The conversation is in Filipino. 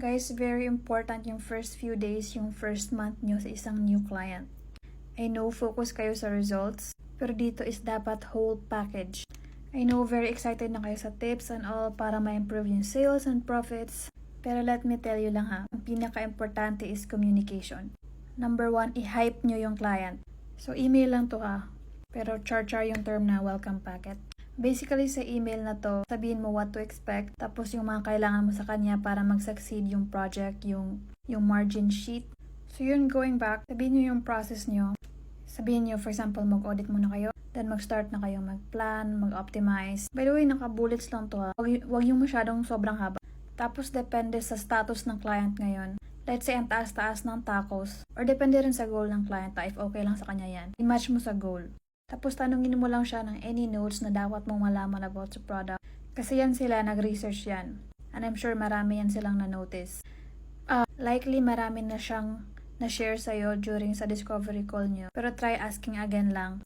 Guys, very important yung first few days, yung first month nyo sa isang new client. I know focus kayo sa results, pero dito is dapat whole package. I know very excited na kayo sa tips and all para ma-improve yung sales and profits. Pero let me tell you lang ha, ang pinaka-importante is communication. Number 1, i-hype nyo yung client. So email lang to ha, pero char-char yung term na welcome packet. Basically sa email na to, sabihin mo what to expect, tapos yung mga kailangan mo sa kanya para mag-succeed yung project, yung margin sheet. So yun, going back, sabihin nyo yung process nyo. Sabihin nyo, for example, mag-audit muna kayo, then mag-start na kayo mag-plan, mag-optimize. By the way, naka-bullets lang to ha. Huwag yung masyadong sobrang haba. Tapos depende sa status ng client ngayon. Let's say ang taas-taas ng tacos, or depende rin sa goal ng client if okay lang sa kanya yan. I-match mo sa goal. Tapos tanungin mo lang siya ng any notes na dapat mong malaman about sa product. Kasi yan sila, nag-research yan. And I'm sure marami yan silang na-notice. Likely marami na siyang na-share sa'yo during sa discovery call nyo. Pero try asking again lang.